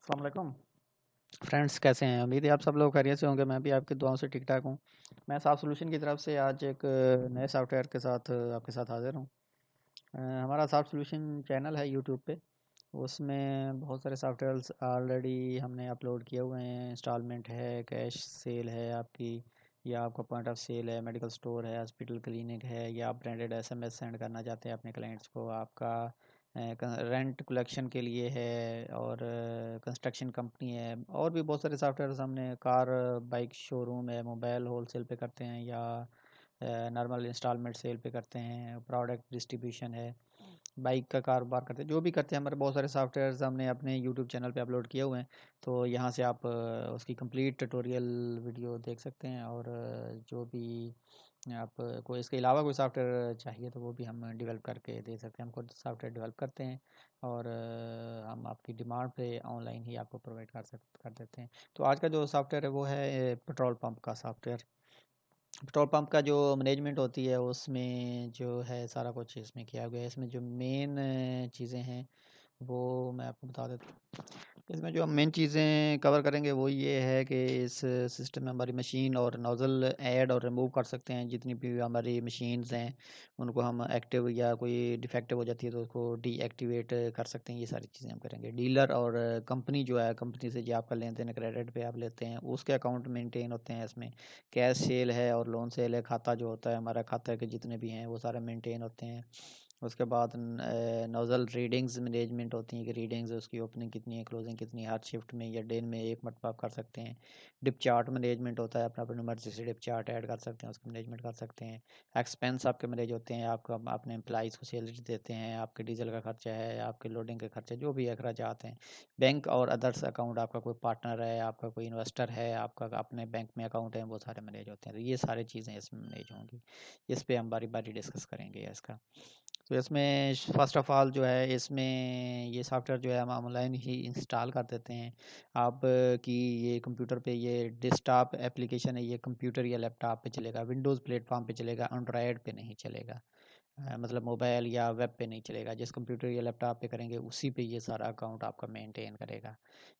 अस्सलाम वालेकुम फ्रेंड्स, कैसे हैं? उम्मीद है आप सब लोग खैरियत से होंगे। मैं भी आपकी दुआओं से ठीक ठाक हूँ। मैं साफ सॉल्यूशन की तरफ से आज एक नए सॉफ्टवेयर के साथ आपके साथ हाजिर हूँ। हमारा साफ सॉल्यूशन चैनल है यूट्यूब पे। उसमें बहुत सारे सॉफ्टवेयर्स ऑलरेडी हमने अपलोड किए हुए हैं। इंस्टॉलमेंट है, कैश सेल है आपकी, या आपका पॉइंट ऑफ सेल है, मेडिकल स्टोर है, हॉस्पिटल क्लिनिक है, या आप ब्रांडेड एसएमएस सेंड करना चाहते हैं अपने क्लाइंट्स को, आपका रेंट कलेक्शन के लिए है, और कंस्ट्रक्शन कंपनी है। और भी बहुत सारे सॉफ्टवेयर हमने कार बाइक शोरूम है, मोबाइल होलसेल पे करते हैं, या नॉर्मल इंस्टॉलमेंट सेल पे करते हैं, प्रोडक्ट डिस्ट्रीब्यूशन है, बाइक का कारोबार करते हैं। जो भी करते हैं, हमारे बहुत सारे सॉफ्टवेयर्स हमने अपने यूट्यूब चैनल पे अपलोड किए हुए हैं। तो यहाँ से आप उसकी कंप्लीट ट्यूटोरियल वीडियो देख सकते हैं। और जो भी आप कोई इसके अलावा कोई सॉफ्टवेयर चाहिए तो वो भी हम डेवलप करके दे सकते हैं। हम खुद सॉफ्टवेयर डेवलप करते हैं, और हम आपकी डिमांड पे ऑनलाइन ही आपको प्रोवाइड कर देते हैं। तो आज का जो सॉफ्टवेयर है वो है पेट्रोल पंप का सॉफ्टवेयर। पेट्रोल पंप का जो मैनेजमेंट होती है उसमें जो है सारा कुछ इसमें किया गया है। इसमें जो मेन चीज़ें हैं वो मैं आपको बता देता हूँ। इसमें जो हम मेन चीज़ें कवर करेंगे वो ये है कि इस सिस्टम में हमारी मशीन और नोज़ल ऐड और रिमूव कर सकते हैं। जितनी भी हमारी मशीन्स हैं उनको हम एक्टिव, या कोई डिफेक्टिव हो जाती है तो उसको डीएक्टिवेट कर सकते हैं। ये सारी चीज़ें हम करेंगे। डीलर और कंपनी जो है, कंपनी से जो आपका लेन देन क्रेडिट पे आप लेते हैं उसके अकाउंट मेंटेन होते हैं इसमें। कैश सेल है और लोन सेल है, खाता जो होता है हमारा, खाता के जितने भी हैं वो सारे मेंटेन होते हैं। उसके बाद नोज़ल रीडिंग्स मैनेजमेंट होती हैं कि रीडिंग्स उसकी ओपनिंग कितनी है, क्लोजिंग कितनी है, हर शिफ्ट में या डे में एक मरतबा आप कर सकते हैं। डिप चार्ट मैनेजमेंट होता है, अपना अपनी मर्जी से डिप चार्ट ऐड कर सकते हैं, उसका मैनेजमेंट कर सकते हैं। एक्सपेंस आपके मैनेज होते हैं, आपका अपने एम्प्लॉइज़ को सैलरी देते हैं, आपके डीजल का खर्चा है, आपके लोडिंग के खर्चे, जो भी अखराजात हैं। बैंक और अदर्स अकाउंट, आपका कोई पार्टनर है, आपका कोई इन्वेस्टर है, आपका अपने बैंक में अकाउंट है, वो सारे मैनेज होते हैं। तो ये सारी चीज़ें इसमें मैनेज होंगी। इस पर हम बारी बारी डिस्कस करेंगे इसका। तो इसमें फ़र्स्ट ऑफ़ ऑल जो है, इसमें ये सॉफ्टवेयर जो है हम ऑनलाइन ही इंस्टॉल कर देते हैं। आप की ये कंप्यूटर पे ये डेस्कटॉप एप्लीकेशन है, ये कंप्यूटर या लैपटॉप पे चलेगा, विंडोज़ प्लेटफॉर्म पे चलेगा, एंड्रॉयड पे नहीं चलेगा। मतलब मोबाइल या वेब पे नहीं चलेगा। जिस कंप्यूटर या लैपटॉप पे करेंगे उसी पे ये सारा अकाउंट आपका मेंटेन करेगा।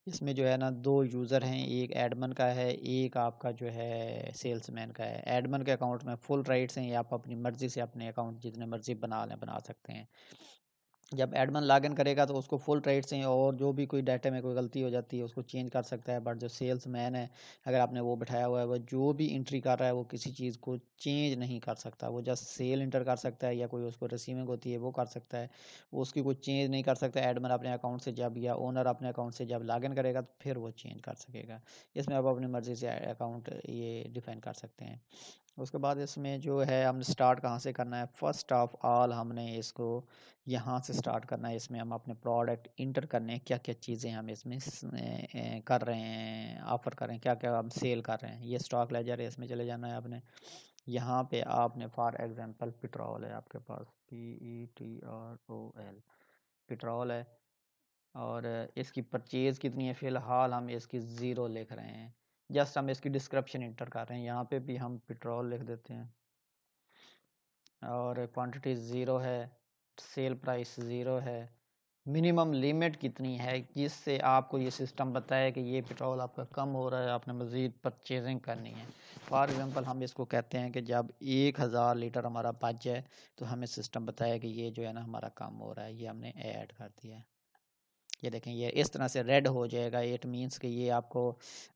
इसमें जो है ना, दो यूज़र हैं, एक एडमिन का है, एक आपका जो है सेल्समैन का है। एडमिन के अकाउंट में फुल राइट्स हैं, या आप अपनी मर्ज़ी से अपने अकाउंट जितने मर्ज़ी बना लें, बना सकते हैं। जब एडमिन लॉगिन करेगा तो उसको फुल राइट्स हैं, और जो भी कोई डाटा में कोई गलती हो जाती है उसको चेंज कर सकता है। बट जो सेल्समैन है, अगर आपने वो बिठाया हुआ है, वो जो भी एंट्री कर रहा है वो किसी चीज़ को चेंज नहीं कर सकता। वो जस्ट सेल इंटर कर सकता है, या कोई उसको रिसीविंग होती है वो कर सकता है। वो उसकी कोई चेंज नहीं कर सकता। एडमिन अपने अकाउंट से जब, या ओनर अपने अकाउंट से जब लॉगिन करेगा तो फिर वो चेंज कर सकेगा। इसमें आप अपनी मर्ज़ी से अकाउंट ये डिफाइन कर सकते हैं। उसके बाद इसमें जो है हमने स्टार्ट कहाँ से करना है, फर्स्ट ऑफ ऑल हमने इसको यहाँ से स्टार्ट करना है। इसमें हम अपने प्रोडक्ट इंटर करने हैं, क्या क्या चीज़ें हम इसमें कर रहे हैं, ऑफ़र कर रहे हैं, क्या क्या हम सेल कर रहे हैं। ये स्टॉक लेजर है, इसमें चले जाना है आपने। यहाँ पे आपने फॉर एग्जांपल पेट्रोल है आपके पास, PETROL, पेट्रोल है। और इसकी परचेज़ कितनी है, फ़िलहाल हम इसकी ज़ीरो लिख रहे हैं। जस्ट हम इसकी डिस्क्रिप्शन इंटर कर रहे हैं। यहाँ पे भी हम पेट्रोल लिख देते हैं, और क्वांटिटी ज़ीरो है, सेल प्राइस ज़ीरो है। मिनिमम लिमिट कितनी है जिससे आपको ये सिस्टम बताए कि ये पेट्रोल आपका कम हो रहा है, आपने मज़ीद परचेजिंग करनी है। फॉर एग्जांपल हम इसको कहते हैं कि जब 1000 लीटर हमारा बच जाए तो हमें सिस्टम बताया कि ये जो है ना हमारा कम हो रहा है, ये हमने ऐड कर दिया है। ये देखें, ये इस तरह से रेड हो जाएगा। इट मीन्स कि ये आपको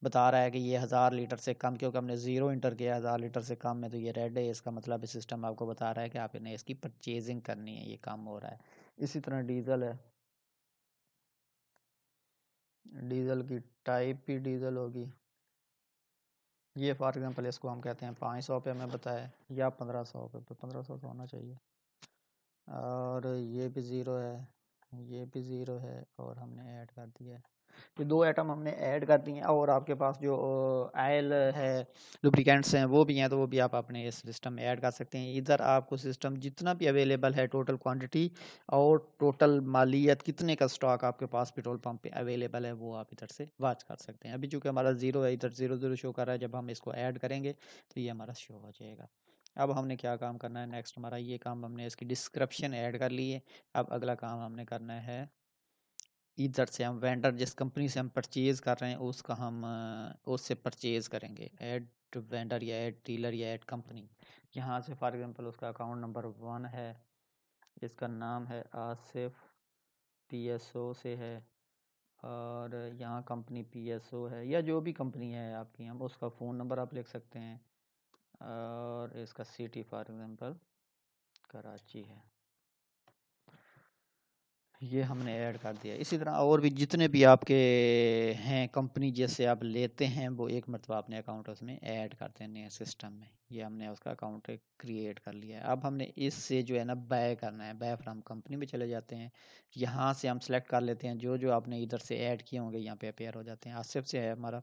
बता रहा है कि ये 1000 लीटर से कम, क्योंकि हमने ज़ीरो इंटर किया 1000 लीटर से कम में, तो ये रेड है। इसका मतलब सिस्टम आपको बता रहा है कि आपने इसकी परचेजिंग करनी है, ये कम हो रहा है। इसी तरह डीजल है, डीजल की टाइप भी डीजल होगी। ये फॉर एग्जांपल इसको हम कहते हैं 500 पे हमें बताया, या 1500 पे, तो 1500 तो होना चाहिए। और ये भी ज़ीरो है, ये भी ज़ीरो है, और हमने ऐड कर दिया है। ये दो आइटम हमने ऐड कर दिए हैं। और आपके पास जो ऑयल है, लुब्रिकेंट्स हैं, वो भी हैं, तो वो भी आप अपने इस सिस्टम में ऐड कर सकते हैं। इधर आपको सिस्टम जितना भी अवेलेबल है, टोटल क्वांटिटी और टोटल मालियत, कितने का स्टॉक आपके पास पेट्रोल पंप पे अवेलेबल है, वो आप इधर से वॉच कर सकते हैं। अभी चूँकि हमारा ज़ीरो है, इधर ज़ीरो ज़ीरो शो कर रहा है। जब हम इसको ऐड करेंगे तो ये हमारा शो हो जाएगा। अब हमने क्या काम करना है, नेक्स्ट हमारा ये काम, हमने इसकी डिस्क्रिप्शन ऐड कर ली है। अब अगला काम हमने करना है इधर से हम वेंडर जिस कंपनी से हम परचेज कर रहे हैं उसका हम उससे परचेज करेंगे। ऐड वेंडर या ऐड डीलर या ऐड कंपनी, यहाँ से फॉर एग्जांपल उसका अकाउंट नंबर 1 है, इसका नाम है आसिफ, पीएसओ से है, और यहाँ कंपनी पीएसओ है या जो भी कंपनी है आपकी, हम उसका फ़ोन नंबर आप लिख सकते हैं, और इसका सिटी फॉर एग्जांपल कराची है, ये हमने ऐड कर दिया। इसी तरह और भी जितने भी आपके हैं कंपनी जैसे आप लेते हैं, वो एक मरतबा अपने अकाउंट उसमें ऐड करते हैं नए सिस्टम में। ये हमने उसका अकाउंट क्रिएट कर लिया है। अब हमने इससे जो है ना बाय करना है, बाय फ्रॉम कंपनी में चले जाते हैं, यहाँ से हम सेलेक्ट कर लेते हैं जो जो आपने इधर से ऐड किए होंगे यहाँ पे अपेयर हो जाते हैं। आसिफ से है हमारा,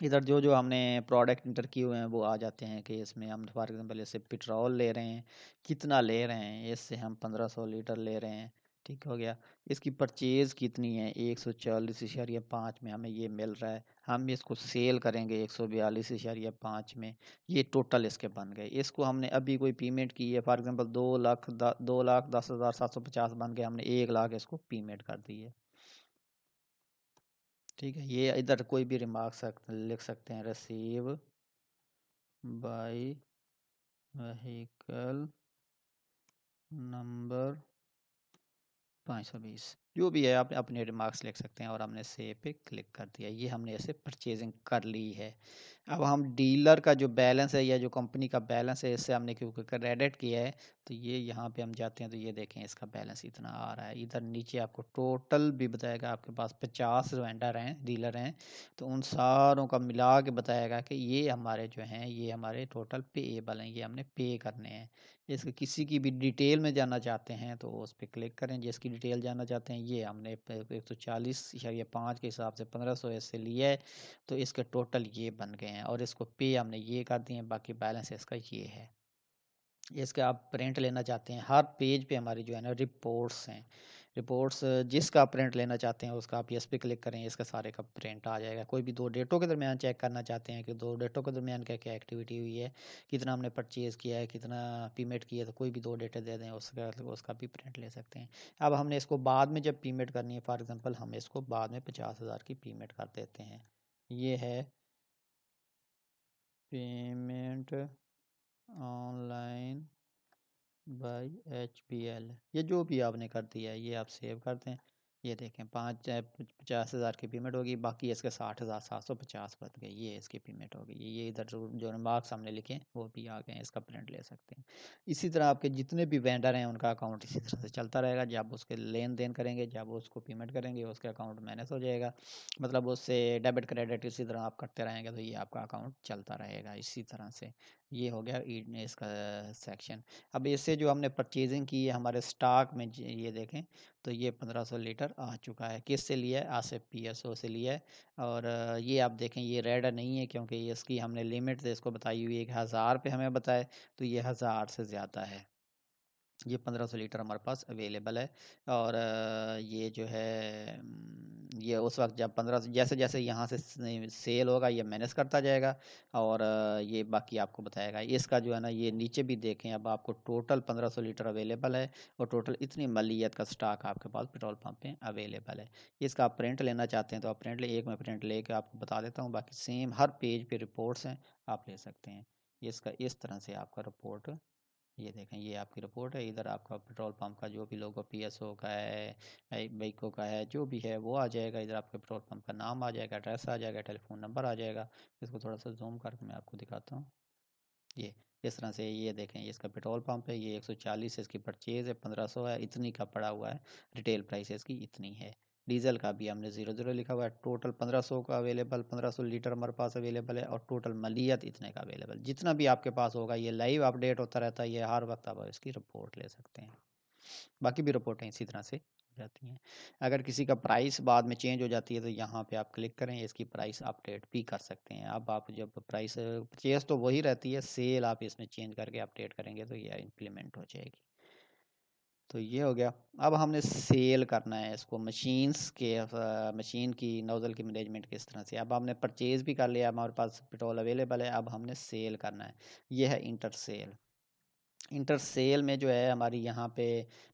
इधर जो जो हमने प्रोडक्ट इंटर किए हुए हैं वो आ जाते हैं कि इसमें हम फॉर एग्जांपल इससे पेट्रोल ले रहे हैं, कितना ले रहे हैं, इससे हम 1500 लीटर ले रहे हैं, ठीक हो गया। इसकी परचेज़ कितनी है, 140.5 में हमें ये मिल रहा है, हम इसको सेल करेंगे 142.5 में, ये टोटल इसके बन गए। इसको हमने अभी कोई पेमेंट की है, फॉर एग्जांपल 2,10,750 बन गए, हमने 1 लाख इसको पेमेंट कर दी है, ठीक है। ये इधर कोई भी रिमार्क लिख सकते हैं, रिसीव बाय व्हीकल नंबर 520, जो भी है आप अपने रिमार्क्स लिख सकते हैं, और हमने सेव पे क्लिक कर दिया। ये हमने ऐसे परचेजिंग कर ली है। अब हम डीलर का जो बैलेंस है या जो कंपनी का बैलेंस है, इससे हमने क्योंकि क्रेडिट किया है, तो ये यहाँ पे हम जाते हैं तो ये देखें इसका बैलेंस इतना आ रहा है। इधर नीचे आपको टोटल भी बताएगा, आपके पास 50 वेंडर हैं, डीलर हैं, तो उन सारों का मिला के बताएगा कि ये हमारे जो हैं ये हमारे टोटल पेएबल हैं, ये हमने पे करने हैं। इसके किसी की भी डिटेल में जानना चाहते हैं तो उस पर क्लिक करें, जिसकी डिटेल जानना चाहते हैं। ये हमने 140.5 के हिसाब से 1500 इससे लिया है, तो इसके टोटल ये बन गए हैं, और इसको पे हमने ये कर दिए हैं, बाकी बैलेंस इसका ये है। इसके आप प्रिंट लेना चाहते हैं, हर पेज पे हमारी जो है ना रिपोर्ट्स हैं, रिपोर्ट्स जिसका प्रिंट लेना चाहते हैं उसका आप यस पे क्लिक करें, इसका सारे का प्रिंट आ जाएगा। कोई भी 2 डेटों के दरमियान चेक करना चाहते हैं कि 2 डेटों के दरमियान क्या क्या एक्टिविटी हुई है, कितना हमने परचेज़ किया है, कितना पेमेंट किया है, तो कोई भी 2 डेटे दे दें, उसका उसका भी प्रिंट ले सकते हैं। अब हमने इसको बाद में जब पेमेंट करनी है, फॉर एग्जांपल हम इसको बाद में 50,000 की पेमेंट कर देते हैं। ये है पेमेंट ऑनलाइन बाई HBL, ये जो भी आपने कर दिया है ये आप सेव कर दें। ये देखें 50,000 की पेमेंट होगी, बाकी इसके 60,750 बच गए, ये इसकी पेमेंट होगी। ये इधर जो रिमार्क्स हमने लिखे वो भी आ गए, इसका प्रिंट ले सकते हैं। इसी तरह आपके जितने भी वेंडर हैं उनका अकाउंट इसी तरह से चलता रहेगा। जब उसके लेन देन करेंगे, जब उसको पेमेंट करेंगे, उसके अकाउंट मैनेज हो जाएगा, मतलब उससे डेबिट क्रेडिट इसी तरह आप करते रहेंगे, तो ये आपका अकाउंट चलता रहेगा इसी तरह से। ये हो गया इसका सेक्शन। अब इससे जो हमने परचेजिंग की है हमारे स्टॉक में, ये देखें तो ये 1500 लीटर आ चुका है। किस से लिया है, आसिफ पीएसओ से लिया है। और ये आप देखें ये रेड नहीं है क्योंकि ये इसकी हमने लिमिट इसको बताई हुई है कि 1000 पे हमें बताए, तो ये 1000 से ज़्यादा है। ये 1500 लीटर हमारे पास अवेलेबल है। और ये जो है ये उस वक्त जब 15 जैसे जैसे यहाँ से सेल होगा ये मैनेज करता जाएगा, और ये बाकी आपको बताएगा। इसका जो है ना ये नीचे भी देखें, अब आपको टोटल 1500 लीटर अवेलेबल है, और टोटल इतनी मलियत का स्टॉक आपके पास पेट्रोल पंप पे अवेलेबल है। इसका आप प्रिंट लेना चाहते हैं तो आप प्रिंट ले, एक मैं प्रिंट लेके आपको बता देता हूँ, बाकी सेम हर पेज पे रिपोर्ट्स हैं, आप ले सकते हैं। इसका इस तरह से आपका रिपोर्ट, ये देखें ये आपकी रिपोर्ट है। इधर आपका पेट्रोल पंप का जो भी लोगो पीएसओ का है, बाइको का है, जो भी है वो आ जाएगा। इधर आपके पेट्रोल पंप का नाम आ जाएगा, एड्रेस आ जाएगा, टेलीफोन नंबर आ जाएगा। इसको थोड़ा सा जूम करके मैं आपको दिखाता हूँ। ये इस तरह से ये देखें, ये इसका पेट्रोल पंप है, ये 140 इसकी परचेज़ है, 1500 है, इतनी का पड़ा हुआ है, रिटेल प्राइस इसकी इतनी है। डीजल का भी हमने 00 लिखा हुआ है, टोटल 1500 का अवेलेबल, 1500 लीटर हमारे पास अवेलेबल है, और टोटल मलियत इतने का अवेलेबल। जितना भी आपके पास होगा ये लाइव अपडेट होता रहता है, ये हर वक्त आप इसकी रिपोर्ट ले सकते हैं। बाकी भी रिपोर्टें इसी तरह से जाती हैं। अगर किसी का प्राइस बाद में चेंज हो जाती है तो यहाँ पे आप क्लिक करें, इसकी प्राइस अपडेट भी कर सकते हैं। अब आप जब प्राइस परचेज तो वही रहती है, सेल आप इसमें चेंज करके अपडेट करेंगे तो ये इम्प्लीमेंट हो जाएगी। तो ये हो गया। अब हमने सेल करना है इसको, मशीन्स के मशीन की नोजल की मैनेजमेंट किस तरह से। अब हमने परचेज भी कर लिया, हमारे पास पेट्रोल अवेलेबल है, अब हमने सेल करना है। ये है इंटर सेल। इंटर सेल में जो है हमारी यहाँ पे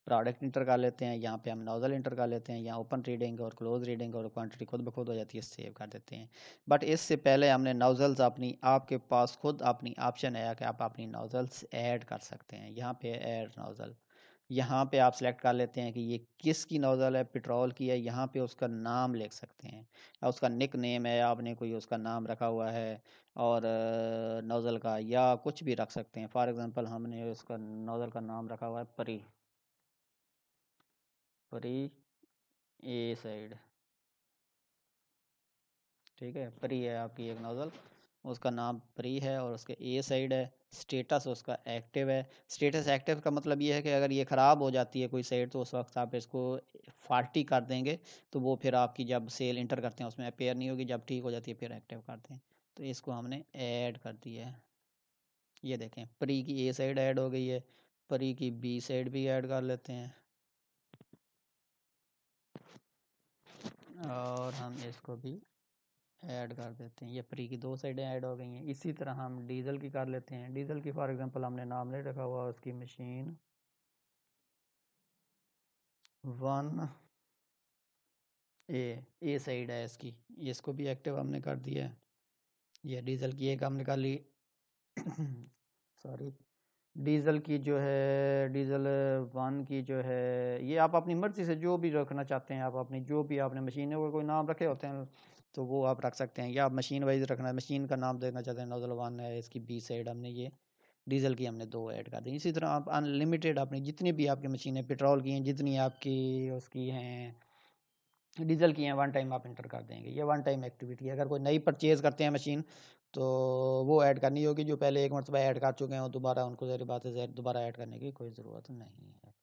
प्रोडक्ट इंटर कर लेते हैं, यहाँ पे हम नोजल इंटर कर लेते हैं, यहाँ ओपन रीडिंग और क्लोज रीडिंग और क्वांटिटी खुद ब खुद हो जाती है, सेव कर देते हैं। बट इससे पहले हमने नोजल्स अपनी, आपके पास खुद अपनी ऑप्शन है कि आप अपनी नोजल्स ऐड कर सकते हैं। यहाँ पे ऐड नोजल, यहाँ पे आप सेलेक्ट कर लेते हैं कि ये किसकी नोजल है, पेट्रोल की है। यहाँ पे उसका नाम लिख सकते हैं, या उसका निक नेम है, आपने कोई उसका नाम रखा हुआ है और नोजल का, या कुछ भी रख सकते हैं। फॉर एग्जांपल हमने उसका नोजल का नाम रखा हुआ है परी, परी ए साइड, ठीक है, परी है आपकी एक नोजल, उसका नाम परी है और उसके ए साइड है। स्टेटस उसका एक्टिव है। स्टेटस एक्टिव का मतलब ये है कि अगर ये ख़राब हो जाती है कोई साइड तो उस वक्त आप इसको फाल्टी कर देंगे, तो वो फिर आपकी जब सेल इंटर करते हैं उसमें अपेयर नहीं होगी, जब ठीक हो जाती है फिर एक्टिव करते हैं। तो इसको हमने ऐड कर दिया है। ये देखें, परी की ए साइड ऐड हो गई है, परी की बी साइड भी ऐड कर लेते हैं और हम इसको भी ऐड कर देते हैं। ये परी की दो साइडें ऐड हो गई हैं। इसी तरह हम डीजल की कर लेते हैं। डीजल की फॉर एग्जांपल हमने नाम नहीं रखा हुआ, उसकी मशीन 1 ए साइड है इसकी, इसको भी एक्टिव हमने कर दिया है। ये डीजल की एक हमने कर ली सॉरी, डीजल की जो है, डीजल 1 की जो है, ये आप अपनी मर्जी से जो भी रखना चाहते हैं, आप अपनी जो भी आपने मशीन को कोई नाम रखे होते हैं तो वो आप रख सकते हैं, या आप मशीन वाइज रखना है, मशीन का नाम देना चाहते हैं। नोजल 1 है, इसकी बी साइड हमने ये डीजल की हमने 2 ऐड कर दी। इसी तरह आप अनलिमिटेड अपनी जितनी भी आपकी मशीनें पेट्रोल की हैं, जितनी आपकी उसकी हैं डीजल की हैं, वन टाइम आप इंटर कर देंगे। ये वन टाइम एक्टिविटी है। अगर कोई नई परचेज़ करते हैं मशीन तो वो ऐड करनी होगी, जो पहले एक मरतबा ऐड कर चुके हैं दोबारा उनको ज़ाहिर बात है दोबारा ऐड करने की कोई ज़रूरत नहीं है।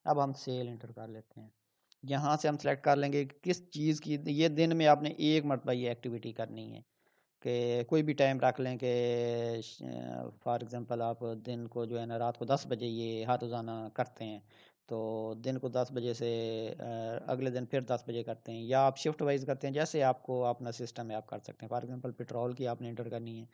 अब हम सेल इंटर कर लेते हैं। यहाँ से हम सेलेक्ट कर लेंगे कि किस चीज़ की, ये दिन में आपने एक मरतबा ये एक्टिविटी करनी है, कि कोई भी टाइम रख लें कि फॉर एग्ज़ाम्पल आप दिन को जो है ना रात को 10 बजे ये हर रोज़ाना करते हैं, तो दिन को 10 बजे से अगले दिन फिर 10 बजे करते हैं, या आप शिफ्ट वाइज करते हैं, जैसे आपको अपना सिस्टम है आप कर सकते हैं। फॉर एग्ज़ाम्पल पेट्रोल की आपने इंटर करनी है,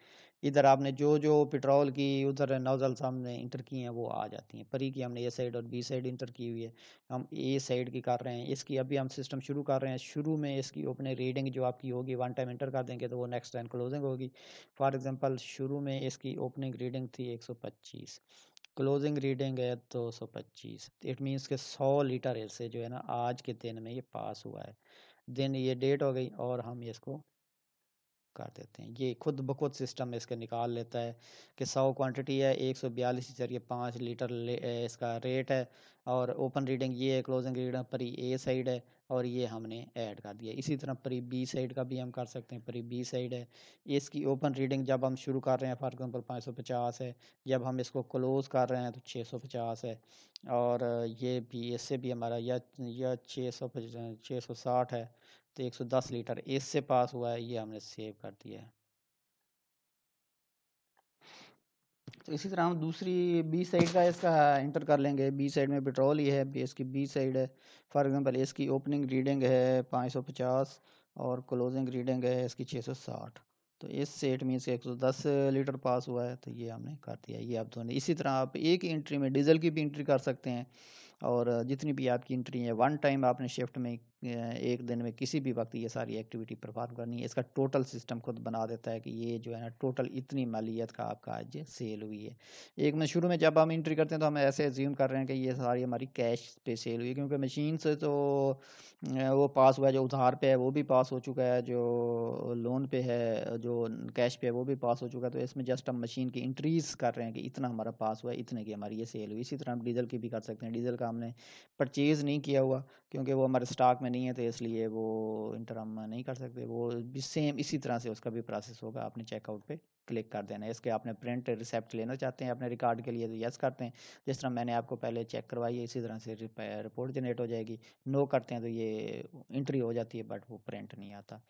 इधर आपने जो जो पेट्रोल की उधर नोजल सामने इंटर की हैं वो आ जाती हैं। परी की हमने ए साइड और बी साइड इंटर की हुई है, हम ए साइड की कर रहे हैं। इसकी अभी हम सिस्टम शुरू कर रहे हैं। शुरू में इसकी ओपनिंग रीडिंग जो आपकी होगी वन टाइम इंटर कर देंगे तो वो नेक्स्ट टाइम क्लोजिंग होगी। फॉर एग्जांपल शुरू में इसकी ओपनिंग रीडिंग थी 125, क्लोजिंग रीडिंग है 225। इट मीन्स के 100 लीटर इससे जो है ना आज के दिन में ये पास हुआ है। दिन ये डेट हो गई और हम इसको कर देते हैं। ये खुद ब खुद सिस्टम इसके निकाल लेता है कि 100 क्वांटिटी है, 142 चलिए 5 लीटर इसका रेट है, और ओपन रीडिंग ये है, क्लोजिंग रीडिंग परी ए साइड है और ये हमने ऐड कर दिया। इसी तरह परी बी साइड का भी हम कर सकते हैं। परी बी साइड है, इसकी ओपन रीडिंग जब हम शुरू कर रहे हैं फॉर एग्जांपल 550 है, जब हम इसको क्लोज कर रहे हैं तो 650 है, और ये भी इससे भी हमारा या 660 है, तो 110 लीटर इससे पास हुआ है, ये हमने सेव कर दिया है। तो इसी तरह हम दूसरी बी साइड का इसका इंटर कर लेंगे। बी साइड में पेट्रोल ही है, इसकी बी साइड है। फॉर एग्जांपल इसकी ओपनिंग रीडिंग है 550 और क्लोजिंग रीडिंग है इसकी 660, तो इस सेट में से 110 लीटर पास हुआ है, तो ये हमने कर दिया। ये आप दोनों इसी तरह आप एक ही एंट्री में डीजल की भी एंट्री कर सकते हैं, और जितनी भी आपकी एंट्री है वन टाइम आपने शिफ्ट में एक दिन में किसी भी वक्त ये सारी एक्टिविटी परफॉर्म करनी है। इसका टोटल सिस्टम खुद बना देता है कि ये जो है ना टोटल इतनी मालियत का आपका आज सेल हुई है। एक में शुरू में जब हम एंट्री करते हैं तो हम ऐसे एज्यूम कर रहे हैं कि ये सारी हमारी कैश पे सेल हुई है, क्योंकि मशीन से तो वो पास हुआ है, जो उधार पे है वो भी पास हो चुका है, जो लोन पे है, जो कैश पे है वो भी पास हो चुका है। तो इसमें जस्ट हम मशीन की इंक्रीज़ कर रहे हैं कि इतना हमारा पास हुआ है, इतने की हमारी ये सेल हुई। इसी तरह हम डीजल की भी कर सकते हैं। डीजल का हमने परचेज़ नहीं किया हुआ क्योंकि वो हमारे स्टॉक में नहीं है, तो इसलिए वो इंटर हम नहीं कर सकते। वो भी सेम इसी तरह से उसका भी प्रोसेस होगा। आपने चेकआउट पे क्लिक कर देना है। इसके आपने प्रिंट रिसिप्ट लेना चाहते हैं अपने रिकॉर्ड के लिए तो यस करते हैं, जिस तरह मैंने आपको पहले चेक करवाई है इसी तरह से रिपोर्ट जनरेट हो जाएगी। नो करते हैं तो ये एंट्री हो जाती है बट वो प्रिंट नहीं आता।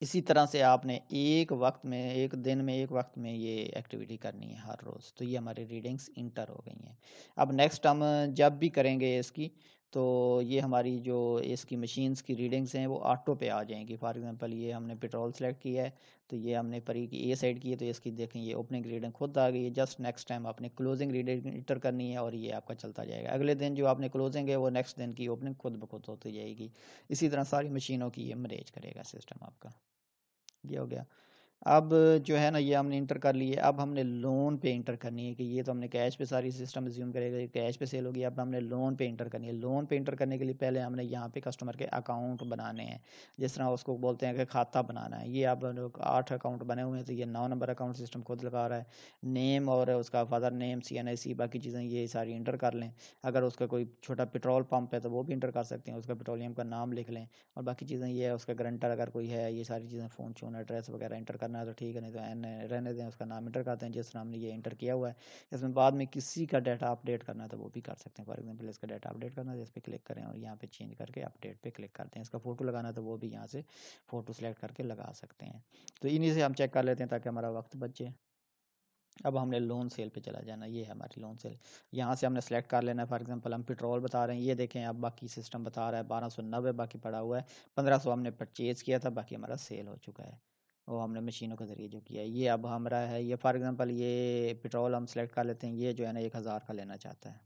इसी तरह से आपने एक वक्त में, एक दिन में, एक वक्त में ये एक्टिविटी करनी है हर रोज़। तो ये हमारी रीडिंग्स इंटर हो गई हैं। अब नेक्स्ट हम जब भी करेंगे इसकी, तो ये हमारी जो इसकी मशीन्स की रीडिंग्स हैं वो ऑटो पे आ जाएंगी। फॉर एग्जांपल ये हमने पेट्रोल सेलेक्ट किया है, तो ये हमने परी की ए साइड की है, तो इसकी देखें ये ओपनिंग रीडिंग खुद आ गई है। जस्ट नेक्स्ट टाइम आपने क्लोजिंग रीडिंग इंटर करनी है और ये आपका चलता जाएगा। अगले दिन जो आपने क्लोजिंग है वो नेक्स्ट दिन की ओपनिंग खुद ब खुद होती जाएगी। इसी तरह सारी मशीनों की ये मैनेज करेगा सिस्टम आपका। ये हो गया। अब जो है ना ये हमने इंटर कर लिए। अब हमने लोन पे इंटर करनी है कि ये तो हमने कैश पे सारी सिस्टम एज्यूम करेगा, ये कैश पे सेल होगी। अब हमने लोन पे इंटर करनी है। लोन पे इंटर करने के लिए पहले हमने यहाँ पे कस्टमर के अकाउंट बनाने हैं। जिस तरह उसको बोलते हैं कि खाता बनाना है। ये अब 8 अकाउंट बने हुए हैं, तो ये 9 नंबर अकाउंट सिस्टम खुद लगा रहा है। नेम और उसका फादर नेम, CNIC, बाकी चीज़ें ये सारी इंटर कर लें। अगर उसका कोई छोटा पेट्रोल पंप है तो वो भी इंटर कर सकते हैं, उसका पेट्रोलियम का नाम लिख लें। और बाकी चीज़ें ये है, उसका गारंटर अगर कोई है, ये सारी चीज़ें फ़ोन शोन एड्रेस वगैरह इंटर करना है तो ठीक है, नहीं तो एन रहने दें, उसका नाम इंटर करते हैं जिस नाम ने ये इंटर किया हुआ है। इसमें बाद में किसी का डाटा अपडेट करना है तो वो भी कर सकते हैं। फॉर एग्जांपल इसका डाटा अपडेट करना है, इस पर क्लिक करें और यहाँ पे चेंज करके अपडेट पे क्लिक करते हैं। इसका फ़ोटो लगाना है तो वो भी यहाँ से फ़ोटो सेलेक्ट करके लगा सकते हैं। तो इन्हीं से हम चेक कर लेते हैं ताकि हमारा वक्त बचे। अब हमने लोन सेल पे चला जाना। ये है हमारी लोन सेल। यहाँ से हमने सेलेक्ट कर लेना है। फॉर एग्जांपल हम पेट्रोल बता रहे हैं, ये देखें अब बाकी सिस्टम बता रहा है 1290 बाकी पड़ा हुआ है। 1500 हमने परचेज़ किया था, बाकी हमारा सेल हो चुका है। वो हमने मशीनों के ज़रिए जो किया है। ये अब हमारा है, ये फॉर एग्जांपल ये पेट्रोल हम सेलेक्ट कर लेते हैं। ये जो है ना 1000 का लेना चाहता है।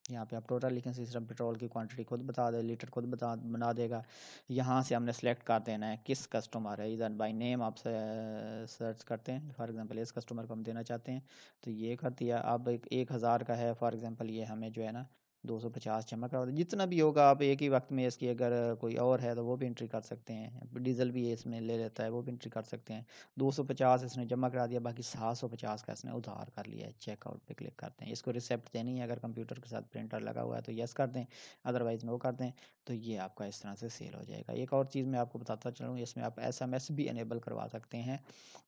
यहाँ पे आप टोटल लिखें, सिस्टम पेट्रोल की क्वांटिटी खुद बता दे, लीटर खुद बना देगा। यहाँ से हमने सेलेक्ट कर देना है किस कस्टमर है। इधर बाय नेम आप सर्च करते हैं। फॉर एग्जांपल इस कस्टमर को हम देना चाहते हैं, तो ये कर दिया। अब 1000 का है, फॉर एग्जांपल ये हमें जो है ना 250 जमा करा दो। जितना भी होगा आप एक ही वक्त में इसकी, अगर कोई और है तो वो भी एंट्री कर सकते हैं। डीजल भी इसमें ले लेता है, वो भी एंट्री कर सकते हैं। 250 इसने जमा करा दिया, बाकी 750 का इसने उधार कर लिया है। चेकआउट पे क्लिक करते हैं। इसको रिसिप्ट देनी है, अगर कंप्यूटर के साथ प्रिंटर लगा हुआ है तो यस कर दें, अदरवाइज नो कर दें। तो ये आपका इस तरह से सेल हो जाएगा। एक और चीज़ मैं आपको बताता चलूँ, इसमें आप SMS भी इनेबल करवा सकते हैं।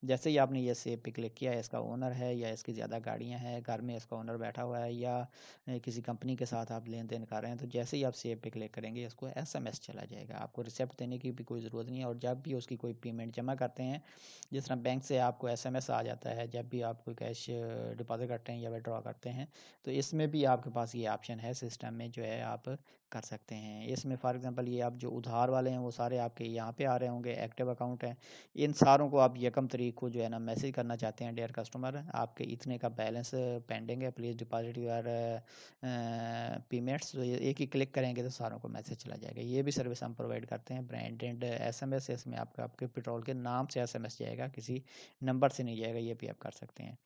जैसे ही आपने ये सेव पे क्लिक किया, इसका ओनर है या इसकी ज़्यादा गाड़ियाँ हैं, घर में इसका ओनर बैठा हुआ है, या किसी कंपनी के साथ आप लेन देन कर रहे हैं, तो जैसे ही आप सेव पे क्लिक करेंगे इसको SMS चला जाएगा। आपको रिसिप्ट देने की भी कोई ज़रूरत नहीं है। और जब भी उसकी कोई पेमेंट जमा करते हैं, जिस तरह बैंक से आपको SMS आ जाता है जब भी आप कोई कैश डिपॉजिट करते हैं या विड्रॉ करते हैं, तो इसमें भी आपके पास ये ऑप्शन है सिस्टम में, जो है आप कर सकते हैं। इसमें फॉर एग्जांपल ये आप जो उधार वाले हैं वो सारे आपके यहाँ पे आ रहे होंगे, एक्टिव अकाउंट है। इन सारों को आप यकम तारीख को जो है ना मैसेज करना चाहते हैं, डियर कस्टमर आपके इतने का बैलेंस पेंडिंग है, प्लीज़ डिपॉजिट योर पेमेंट्स। तो ये एक ही क्लिक करेंगे तो सारों को मैसेज चला जाएगा। ये भी सर्विस हम प्रोवाइड करते हैं, ब्रांडेड SMS। इसमें आपका आपके पेट्रोल के नाम से SMS जाएगा, किसी नंबर से नहीं जाएगा। ये भी आप कर सकते हैं।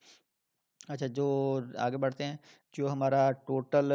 अच्छा, जो आगे बढ़ते हैं, जो हमारा टोटल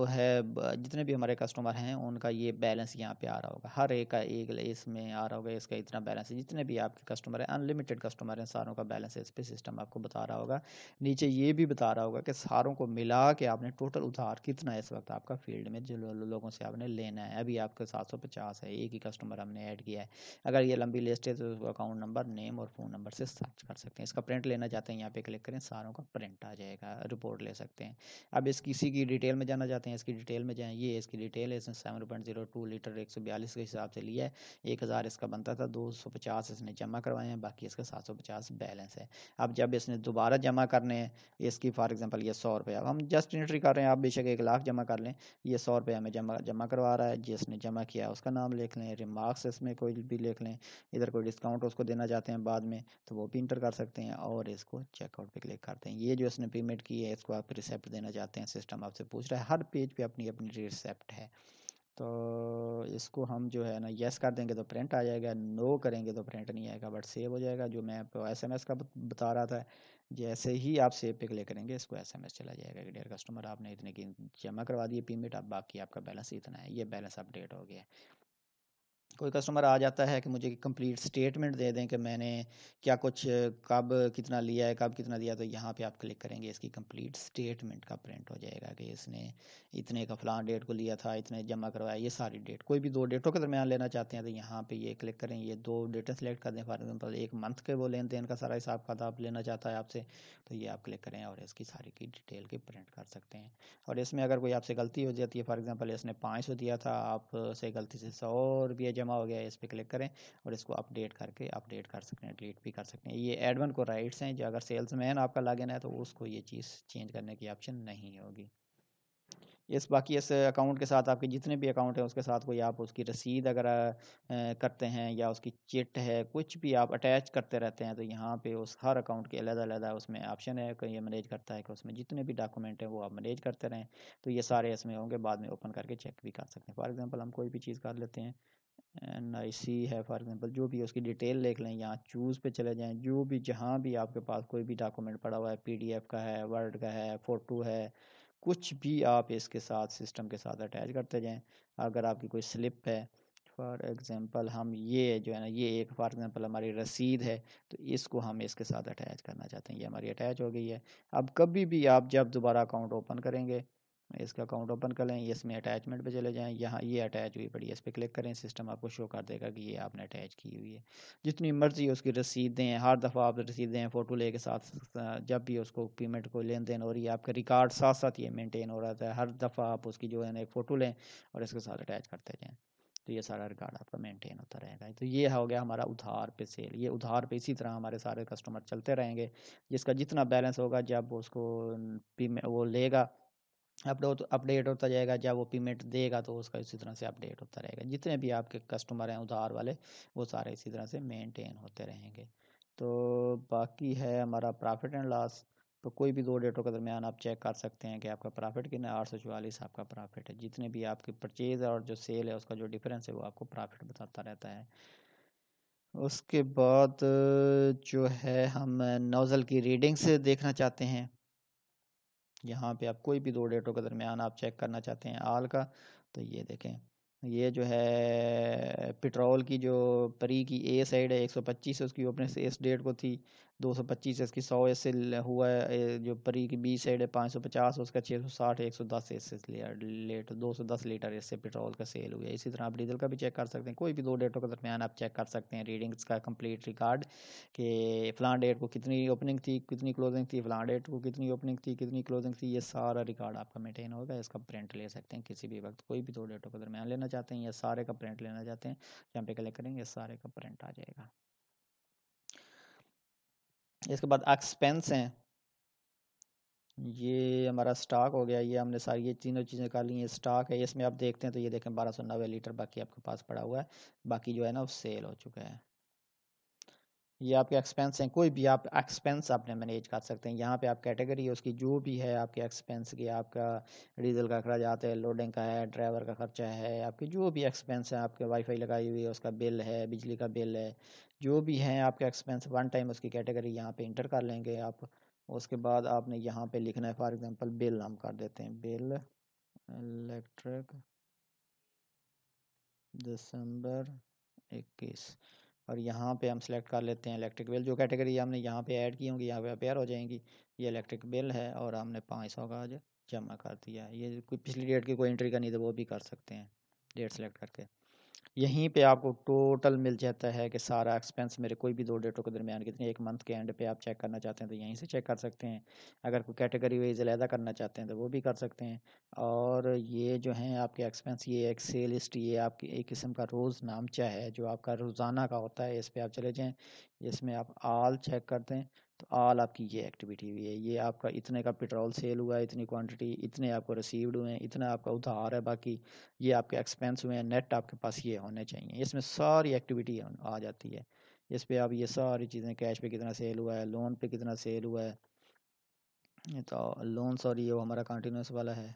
है, जितने भी हमारे कस्टमर हैं उनका ये बैलेंस यहाँ पे आ रहा होगा। हर एक का एक इसमें आ रहा होगा, इसका इतना बैलेंस है। जितने भी आपके कस्टमर हैं, अनलिमिटेड कस्टमर हैं, सारों का बैलेंस इस पे सिस्टम आपको बता रहा होगा। नीचे ये भी बता रहा होगा कि सारों को मिला के आपने टोटल उधार कितना है इस वक्त आपका फील्ड में, जो लोगों से आपने लेना है। अभी आपका 750 है, एक ही कस्टमर हमने ऐड किया है। अगर ये लंबी लिस्ट है तो अकाउंट नंबर, नेम और फ़ोन नंबर से सर्च कर सकते हैं। इसका प्रिंट लेना चाहते हैं, यहाँ पे क्लिक करें, सारों का प्रिंट आ जाएगा, रिपोर्ट ले सकते हैं। अब इस किसी की डिटेल में जाना चाहते हैं, इसकी डिटेल में जाएँ। ये इसकी डिटेल है, इसने 7.02 लीटर 142 के हिसाब से लिया है। 1000 इसका बनता था, 250 इसने जमा करवाए हैं, बाकी इसका 750 बैलेंस है। अब जब इसने दोबारा जमा करने हैं, इसकी फॉर एग्जांपल ये 100 रुपये, अब हम जस्ट एंट्री कर रहे हैं, आप बेशक 1 लाख जमा कर लें, ये 100 रुपये हमें जमा करवा रहा है। जिसने जमा किया उसका नाम लिख लें, रिमार्क्स इसमें कोई भी लिख लें। इधर कोई डिस्काउंट उसको देना चाहते हैं बाद में तो वो भी इंटर कर सकते हैं, और इसको चेकआउट पे क्लिक करते हैं। ये जो इसने पेमेंट की है इसको आप रिसिप्ट देना चाहते हैं, सिस्टम आपसे पूछ रहा है। हर पेज पे अपनी अपनी रिसिप्ट है। तो इसको हम जो है ना यस कर देंगे तो प्रिंट आ जाएगा, नो करेंगे तो प्रिंट नहीं आएगा, बट सेव हो जाएगा। जो मैं आपको SMS का बता रहा था, जैसे ही आप सेव पे क्लिक करेंगे इसको SMS चला जाएगा कि डियर कस्टमर आपने इतने की जमा करवा दिए पेमेंट, अब बाकी आपका बैलेंस इतना है। ये बैलेंस अपडेट हो गया। कोई कस्टमर आ जाता है कि मुझे कंप्लीट स्टेटमेंट दे दें कि मैंने क्या कुछ, कब कितना लिया है, कब कितना दिया, तो यहाँ पे आप क्लिक करेंगे, इसकी कंप्लीट स्टेटमेंट का प्रिंट हो जाएगा कि इसने इतने का फलां डेट को लिया था, इतने जमा करवाया। ये सारी डेट, कोई भी 2 डेटों के दरमियान लेना चाहते हैं तो यहाँ पे ये क्लिक करें, ये 2 डेटें सेलेक्ट कर दें। फॉर एग्जाम्पल 1 मंथ के वो लेन देन का सारा हिसाब किताब लेना चाहता है आपसे, तो ये आप क्लिक करें और इसकी सारी की डिटेल की प्रिंट कर सकते हैं। और इसमें अगर कोई आपसे गलती हो जाती है, फॉर एग्जांपल इसने 500 दिया था, आपसे गलती से 100 रुपया जमा हो गया, इस पर क्लिक करें और इसको अपडेट करके अपडेट कर सकते हैं, डिलीट भी कर सकते हैं। ये एडमिन को राइट्स हैं, जो अगर सेल्समैन आपका लॉगिन है तो उसको ये चीज़ चेंज करने की ऑप्शन नहीं होगी। इस बाकी इस अकाउंट के साथ आपके जितने भी अकाउंट हैं उसके साथ कोई आप उसकी रसीद अगर करते हैं या उसकी चिट है, कुछ भी आप अटैच करते रहते हैं, तो यहाँ पे उस हर अकाउंट के अलग-अलग उसमें ऑप्शन है कि ये मैनेज करता है कि उसमें जितने भी डॉक्यूमेंट हैं वो आप मैनेज करते रहें। तो ये सारे इसमें होंगे, बाद में ओपन करके चेक भी कर सकते हैं। फॉर एग्जांपल हम कोई भी चीज़ कर लेते हैं, NIC है फॉर एग्जांपल, जो भी उसकी डिटेल लिख लें, यहाँ चूज़ पे चले जाएँ, जो भी जहाँ भी आपके पास कोई भी डॉक्यूमेंट पड़ा हुआ है, PDF का है, वर्ड का है, फ़ोटो है, कुछ भी आप इसके साथ सिस्टम के साथ अटैच करते जाएं। अगर आपकी कोई स्लिप है, फॉर एग्जांपल हम ये जो है ना, ये एक फॉर एग्जांपल हमारी रसीद है, तो इसको हम इसके साथ अटैच करना चाहते हैं, ये हमारी अटैच हो गई है। अब कभी भी आप जब दोबारा अकाउंट ओपन करेंगे, इसका अकाउंट ओपन कर लें, इसमें अटैचमेंट पे चले जाएं, यहाँ ये अटैच हुई पड़ी है, इस पर क्लिक करें, सिस्टम आपको शो कर देगा कि ये आपने अटैच की हुई है। जितनी मर्जी उसकी रसीदें, हर दफ़ा आप रसीदें फ़ोटो ले के साथ जब भी उसको पेमेंट को लेन देन हो रही है, आपका रिकॉर्ड साथ साथ ये मेंटेन हो रहा था, हर दफ़ा आप उसकी जो है ना एक फ़ोटो लें और इसके साथ अटैच करते जाएँ, तो ये सारा रिकॉर्ड आपका मेंटेन होता रहेगा। तो ये हो गया हमारा उधार पे सेल। ये उधार पे इसी तरह हमारे सारे कस्टमर चलते रहेंगे, जिसका जितना बैलेंस होगा जब उसको वो लेगा, अपडेट होता जाएगा, जब वो पेमेंट देगा तो उसका इसी तरह से अपडेट होता रहेगा। जितने भी आपके कस्टमर हैं उधार वाले, वो सारे इसी तरह से मेंटेन होते रहेंगे। तो बाकी है हमारा प्रॉफिट एंड लॉस। तो कोई भी 2 डेटों के दरमियान आप चेक कर सकते हैं कि आपका प्रॉफिट कितना है। 844 आपका प्रॉफिट है। जितने भी आपकी परचेज और जो सेल है उसका जो डिफरेंस है वो आपको प्रॉफिट बताता रहता है। उसके बाद जो है हम नोज़ल की रीडिंग से देखना चाहते हैं। यहाँ पे आप कोई भी 2 डेटों के दरमियान आप चेक करना चाहते हैं आल का, तो ये देखें, ये जो है पेट्रोल की जो परी की ए साइड है 125 उसकी ओपनिंग से इस डेट को थी, 225 इसकी 100 इससे हुआ है। जो परी की बी साइड है 550 उसका 660 110 इससे लेट 210 लीटर इससे पेट्रोल का सेल हुआ है। इसी तरह आप डीजल का भी चेक कर सकते हैं। कोई भी 2 डेटों के दरमियान आप चेक कर सकते हैं रीडिंग्स का कंप्लीट रिकॉर्ड, कि फ़लाँ डेट को कितनी ओपनिंग थी, कितनी क्लोजिंग थी, फ़लाँ डेट को कितनी ओपनिंग थी, कितनी क्लोजिंग थी, ये सारा रिकॉर्ड आपका मेंटेन होगा। इसका प्रिंट ले सकते हैं किसी भी वक्त, कोई भी 2 डेटों के दरमियान लेना चाहते हैं या सारे का प्रिंट लेना चाहते हैं, यहाँ पे क्लिक करेंगे सारे का प्रिंट आ जाएगा। इसके बाद एक्सपेंस हैं, ये हमारा स्टॉक हो गया। ये हमने सारी ये तीनों चीज़ें कर ली। ये स्टॉक है, इसमें आप देखते हैं तो ये देखें 1290 लीटर बाकी आपके पास पड़ा हुआ है, बाकी जो है ना वो सेल हो चुका है। ये आपके एक्सपेंस हैं, कोई भी आप एक्सपेंस आपने मैनेज कर सकते हैं। यहाँ पे आप कैटेगरी है उसकी जो भी है आपके एक्सपेंस की, आपका डीजल का अखराज है, लोडिंग का है, ड्राइवर का खर्चा है, आपके जो भी एक्सपेंस है, आपके वाईफाई लगाई हुई है उसका बिल है, बिजली का बिल है, जो भी हैं आपके एक्सपेंस, वन टाइम उसकी कैटेगरी यहाँ पे इंटर कर लेंगे आप। उसके बाद आपने यहाँ पे लिखना है, फॉर एग्जांपल बिल हम कर देते हैं, बिल इलेक्ट्रिक दिसंबर 21, और यहाँ पे हम सेलेक्ट कर लेते हैं इलेक्ट्रिक बिल। जो कैटेगरी हमने यहाँ पे ऐड की होंगी यहाँ पे अपेयर हो जाएंगी। ये इलेक्ट्रिक बिल है और हमने 500 का आज जमा कर दिया। ये कोई पिछली डेट की कोई एंट्री करनी तो वो भी कर सकते हैं डेट सेलेक्ट करके। यहीं पे आपको टोटल मिल जाता है कि सारा एक्सपेंस मेरे कोई भी 2 डेटों के दरमियान कितने, एक मंथ के एंड पे आप चेक करना चाहते हैं तो यहीं से चेक कर सकते हैं। अगर कोई कैटेगरी वाइज अलहदा करना चाहते हैं तो वो भी कर सकते हैं। और ये जो हैं आपके एक्सपेंस, ये एक सेल लिस्ट, ये आपकी एक किस्म का रोज़ नामचा है जो आपका रोज़ाना का होता है। इस पर आप चले जाएँ, इसमें आप आल चेक करते हैं तो आल आपकी ये एक्टिविटी हुई है, ये आपका इतने का पेट्रोल सेल हुआ है, इतनी क्वांटिटी, इतने आपको रिसीव्ड हुए हैं, इतना आपका उधार है, बाकी ये आपके एक्सपेंस हुए हैं, नेट आपके पास ये होने चाहिए। इसमें सारी एक्टिविटी आ जाती है। इस पे आप ये सारी चीज़ें, कैश पे कितना सेल हुआ है, लोन पे कितना सेल हुआ है, ये तो लोन, सॉरी ये वो हमारा कंटिन्यूस वाला है।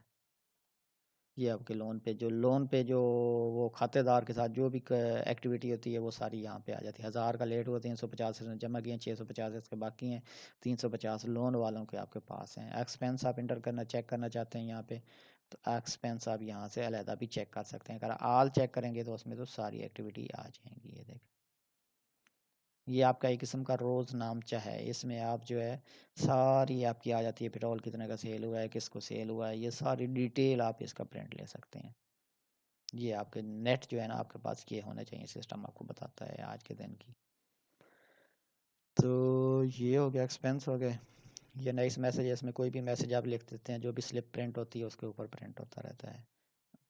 ये आपके लोन पे जो वो खातेदार के साथ जो भी एक्टिविटी होती है वो सारी यहाँ पे आ जाती है। 1000 का लेट हुआ, 350 जमा किए, 650 इसके बाकी हैं, 350 लोन वालों के आपके पास हैं। एक्सपेंस आप इंटर करना चेक करना चाहते हैं यहाँ पे, तो एक्सपेंस आप यहाँ से अलहदा भी चेक कर सकते हैं। अगर आल चेक करेंगे तो उसमें तो सारी एक्टिविटी आ जाएंगी। ये देखें, ये आपका एक किस्म का रोज़ नामचा है। इसमें आप जो है सारी आपकी आ जाती है, पेट्रोल कितने का सेल हुआ है, किसको सेल हुआ है, ये सारी डिटेल आप इसका प्रिंट ले सकते हैं। ये आपके नेट जो है ना आपके पास ये होने चाहिए, सिस्टम आपको बताता है आज के दिन की। तो ये हो गया, एक्सपेंस हो गए। ये नेक्स्ट मैसेज है, इसमें कोई भी मैसेज आप लिख देते हैं, जो भी स्लिप प्रिंट होती है उसके ऊपर प्रिंट होता रहता है।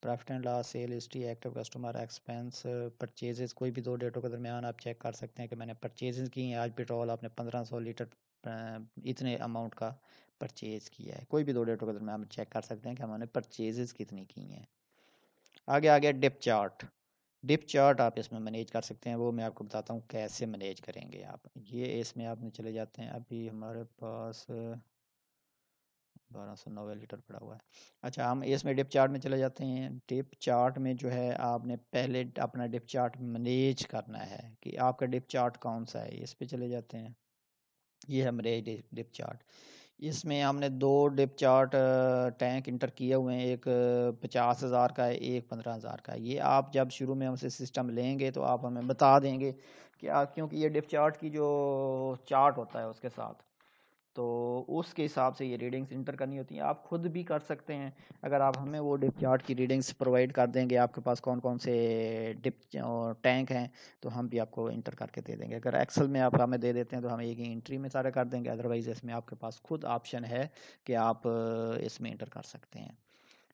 Profit and loss, sale history, active customer, expenses, purchases, कोई भी 2 डेटों के दरमियान आप चेक कर सकते हैं कि मैंने परचेजेस की हैं। आज पेट्रोल आपने 1500 लीटर इतने अमाउंट का परचेज किया है। कोई भी 2 डेटों के दरमियान आप चेक कर सकते हैं कि हमने परचेजेस कितनी की हैं। आगे आ गया डिप चार्ट। डिप चार्ट आप इसमें मैनेज कर सकते हैं, वो मैं आपको बताता हूँ कैसे मैनेज करेंगे आप। ये इसमें आपने चले जाते हैं, अभी हमारे पास 1290 लीटर पड़ा हुआ है। अच्छा, हम इसमें डिप चार्ट में चले जाते हैं। डिप चार्ट में जो है आपने पहले अपना डिप चार्ट मैनेज करना है कि आपका डिप चार्ट कौन सा है। इस पे चले जाते हैं, ये है मेरे डिप चार्ट। इसमें हमने 2 डिप चार्ट टैंक इंटर किए हुए हैं, एक 50,000 का है, एक 15,000 का है। ये आप जब शुरू में हमसे सिस्टम लेंगे तो आप हमें बता देंगे कि क्योंकि ये डिप चार्ट की जो चार्ट होता है उसके साथ, तो उसके हिसाब से ये रीडिंग्स इंटर करनी होती हैं। आप खुद भी कर सकते हैं, अगर आप हमें वो डिप चार्ट की रीडिंग्स प्रोवाइड कर देंगे, आपके पास कौन कौन से डिप टैंक हैं, तो हम भी आपको इंटर करके दे देंगे। अगर एक्सेल में आप हमें दे देते हैं तो हम एक ही एंट्री में सारे कर देंगे, अदरवाइज़ इसमें आपके पास खुद ऑप्शन है कि आप इसमें इंटर कर सकते हैं।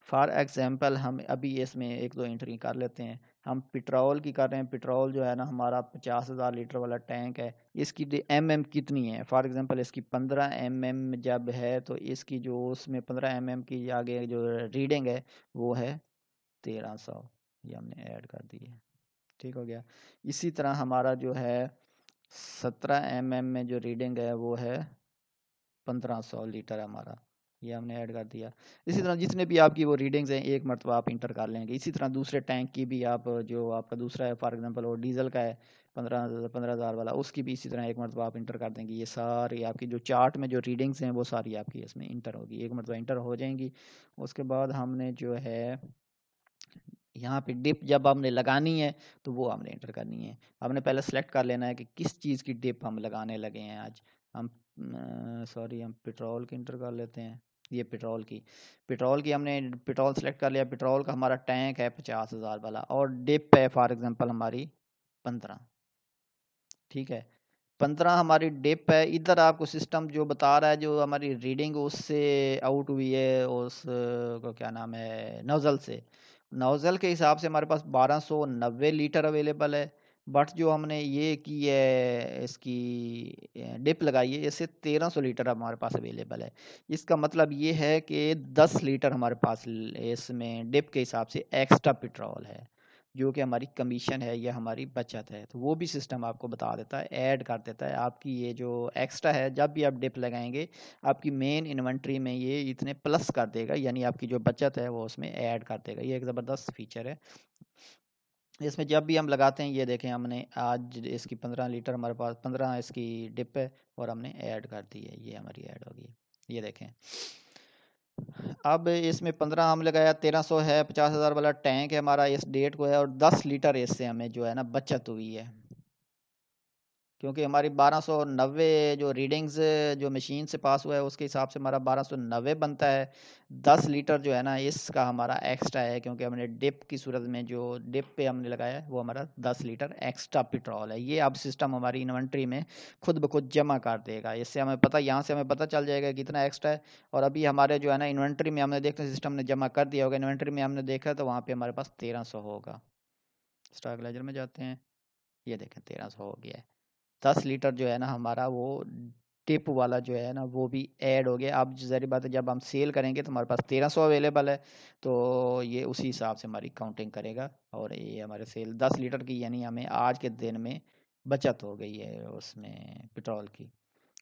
फॉर एग्जांपल हम अभी इसमें 1-2 एंट्री कर लेते हैं। हम पेट्रोल की कर रहे हैं। पेट्रोल जो है ना हमारा 50,000 लीटर वाला टैंक है, इसकी एम कितनी है। फॉर एग्जांपल इसकी 15 जब है तो इसकी जो उसमें 15 की आगे जो रीडिंग है वो है 1300। ये हमने ऐड कर दी है, ठीक हो गया। इसी तरह हमारा जो है 17 में जो रीडिंग है वो है 1500 लीटर हमारा, ये हमने ऐड कर दिया। इसी तरह जितने भी आपकी वो रीडिंग्स हैं एक मरतबा आप इंटर कर लेंगे। इसी तरह दूसरे टैंक की भी आप, जो आपका दूसरा है फॉर एग्जांपल वो डीजल का है 15,000 वाला, उसकी भी इसी तरह एक मरतबा आप इंटर कर देंगे। ये सारी आपकी जो चार्ट में जो रीडिंग्स हैं वो सारी आपकी इसमें इंटर होगी, एक मरतबा इंटर हो जाएंगी। उसके बाद हमने जो है यहाँ पे डिप जब हमने लगानी है तो वो हमने इंटर करनी है। हमने पहले सेलेक्ट कर लेना है कि किस चीज़ की डिप हम लगाने लगे हैं आज। हम सॉरी हम पेट्रोल की इंटर कर लेते हैं। ये पेट्रोल की हमने पेट्रोल सेलेक्ट कर लिया। पेट्रोल का हमारा टैंक है 50,000 वाला और डिप है फॉर एग्जांपल हमारी 15, ठीक है। 15 हमारी डिप है। इधर आपको सिस्टम जो बता रहा है जो हमारी रीडिंग उससे आउट हुई है, उस को क्या नाम है, नोजल से। नोजल के हिसाब से हमारे पास 1290 लीटर अवेलेबल है। बट जो हमने ये की है इसकी डिप लगाई है, इससे 1300 लीटर हमारे पास अवेलेबल है। इसका मतलब ये है कि 10 लीटर हमारे पास इसमें डिप के हिसाब से एक्स्ट्रा पेट्रोल है, जो कि हमारी कमीशन है या हमारी बचत है। तो वो भी सिस्टम आपको बता देता है, ऐड कर देता है आपकी ये जो एक्स्ट्रा है। जब भी आप डिप लगाएंगे आपकी मेन इन्वेंट्री में ये इतने प्लस कर देगा, यानी आपकी जो बचत है वो उसमें ऐड कर देगा। ये एक ज़बरदस्त फीचर है इसमें। जब भी हम लगाते हैं, ये देखें हमने आज इसकी 15 लीटर हमारे पास 15 इसकी डिप है और हमने ऐड कर दी है, ये हमारी ऐड होगी। ये देखें अब इसमें 15 हम लगाया, 1300 है, 50,000 वाला टैंक है हमारा, इस डेट को है, और 10 लीटर इससे हमें जो है ना बचत हुई है। क्योंकि हमारी 1290 जो रीडिंग्स जो मशीन से पास हुआ है उसके हिसाब से हमारा 1290 बनता है। 10 लीटर जो है ना इसका हमारा एक्स्ट्रा है, क्योंकि हमने डिप की सूरत में जो डिप पे हमने लगाया है वो हमारा 10 लीटर एक्स्ट्रा पेट्रोल है। ये अब सिस्टम हमारी इन्वेंट्री में खुद ब खुद जमा कर देगा। इससे हमें पता, यहाँ से हमें पता चल जाएगा कितना एक्स्ट्रा है। और अभी हमारे जो है ना इन्वेंट्री में हमने देखा सिस्टम ने जमा कर दिया होगा, इन्वेंट्री में हमने देखा तो वहाँ पे हमारे पास 1300 होगा। स्टॉक लेजर में जाते हैं, ये देखें 1300 हो गया है। 10 लीटर जो है ना हमारा वो टिप वाला जो है ना वो भी ऐड हो गया। अब ज़ाहिर बात है जब हम सेल करेंगे तो हमारे पास 1300 अवेलेबल है, तो ये उसी हिसाब से हमारी काउंटिंग करेगा। और ये हमारे सेल 10 लीटर की, यानी हमें आज के दिन में बचत हो गई है उसमें पेट्रोल की।